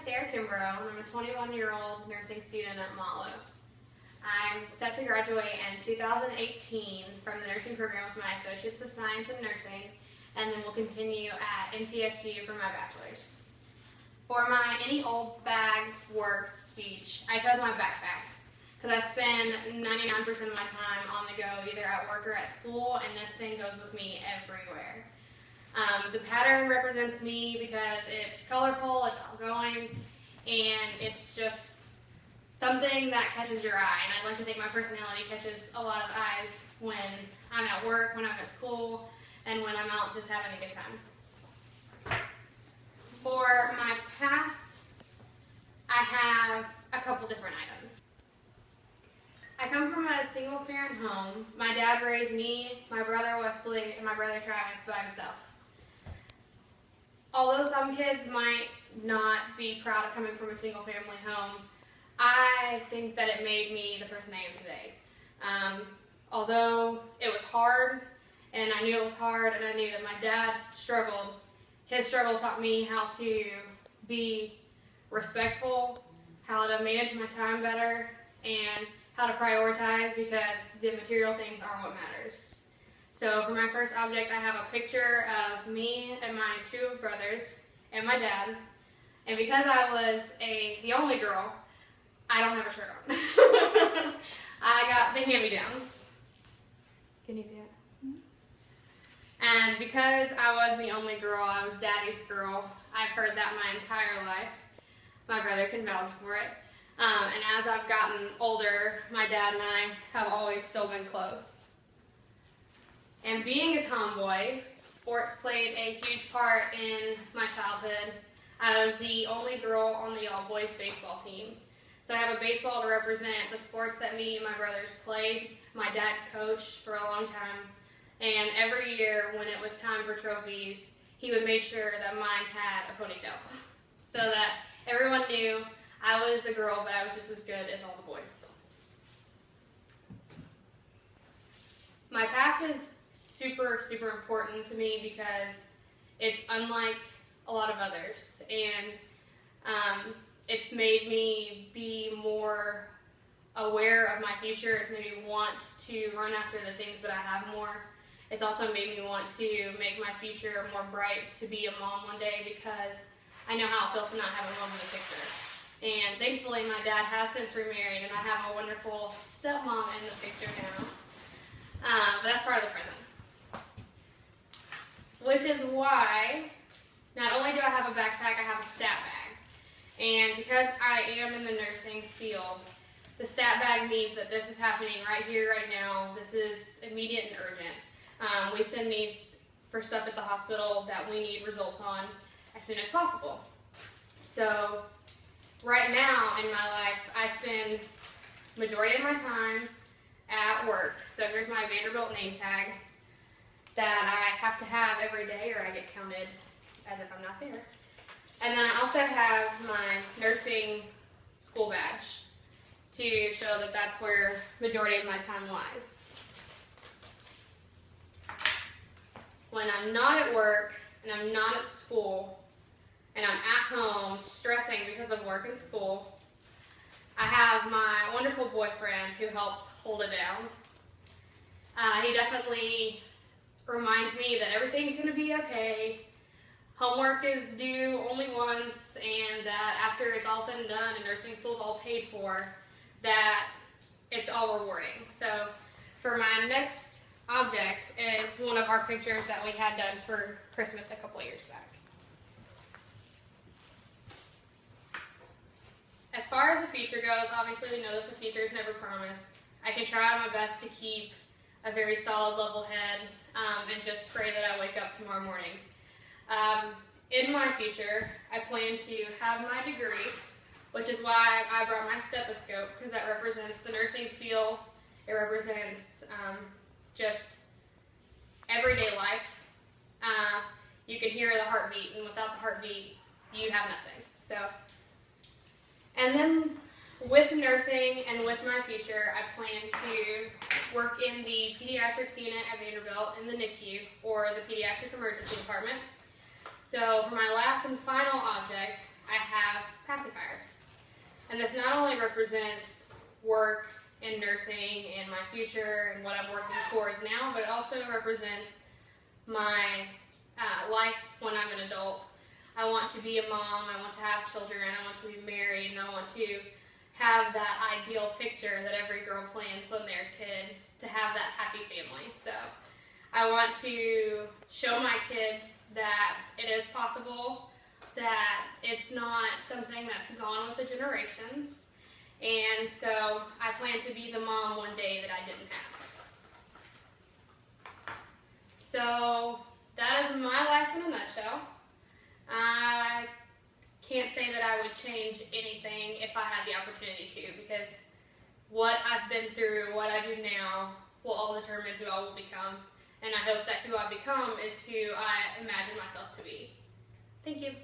Kimbro, and I'm a 21-year-old nursing student at Malo. I'm set to graduate in 2018 from the nursing program with my Associates of Science in Nursing, and then will continue at MTSU for my bachelor's. For my Any Old Bag Works speech, I chose my backpack because I spend 99% of my time on the go, either at work or at school, and this thing goes with me everywhere. The pattern represents me because it's colorful, it's outgoing, and it's just something that catches your eye. And I like to think my personality catches a lot of eyes when I'm at work, when I'm at school, and when I'm out just having a good time. For my past, I have a couple different items. I come from a single-parent home. My dad raised me, my brother Wesley, and my brother Travis by himself. Although some kids might not be proud of coming from a single-family home, I think that it made me the person I am today. Although it was hard, and I knew it was hard, and I knew that my dad struggled, his struggle taught me how to be respectful, how to manage my time better, and how to prioritize, because the material things aren't what matters. So for my first object, I have a picture of me and my two brothers and my dad. And because I was the only girl, I don't have a shirt on. I got the hand-me-downs. Can you see it? And because I was the only girl, I was daddy's girl. I've heard that my entire life. My brother can vouch for it. And as I've gotten older, my dad and I have always still been close. And being a tomboy, sports played a huge part in my childhood. I was the only girl on the all-boys baseball team. So I have a baseball to represent the sports that me and my brothers played. My dad coached for a long time. And every year when it was time for trophies, he would make sure that mine had a ponytail. So that everyone knew I was the girl, but I was just as good as all the boys. My past is super, super important to me because it's unlike a lot of others, and it's made me be more aware of my future. It's made me want to run after the things that I have more. It's also made me want to make my future more bright, to be a mom one day, because I know how it feels to not have a mom in the picture. And thankfully my dad has since remarried, and I have a wonderful stepmom in the picture now. But that's part of the present. Which is why, not only do I have a backpack, I have a stat bag. And because I am in the nursing field, the stat bag means that this is happening right here, right now. This is immediate and urgent. We send these for stuff at the hospital that we need results on as soon as possible. So right now in my life, I spend majority of my time at work. So here's my Vanderbilt name tag that I have to have every day, or I get counted as if I'm not there. And then I also have my nursing school badge to show that that's where majority of my time lies. When I'm not at work and I'm not at school and I'm at home stressing because of work and school, I have my wonderful boyfriend who helps hold it down. He definitely reminds me that everything's going to be okay. Homework is due only once, and that after it's all said and done and nursing school's all paid for, that it's all rewarding. So for my next object is one of our pictures that we had done for Christmas a couple years back. As far as the future goes, obviously we know that the future is never promised. I can try my best to keep a very solid level head and just pray that I wake up tomorrow morning. In my future, I plan to have my degree, which is why I brought my stethoscope, because that represents the nursing field. It represents just everyday life. You can hear the heartbeat, and without the heartbeat, you have nothing. So, and then with nursing and with my future, I plan to work in the pediatrics unit at Vanderbilt in the NICU, or the pediatric emergency department. So for my last and final object, I have pacifiers. And this not only represents work and nursing and my future and what I'm working towards now, but it also represents my life when I'm an adult. I want to be a mom, I want to have children, I want to be married, and I want to have that ideal picture that every girl plans when they're a kid, to have that happy family. So I want to show my kids that it is possible, that it's not something that's gone with the generations. And so I plan to be the mom one day that I didn't have. So that is my life in a nutshell. I can't say that I would change anything if I had the opportunity to, because what I've been through, what I do now, will all determine who I will become. And I hope that who I become is who I imagine myself to be. Thank you.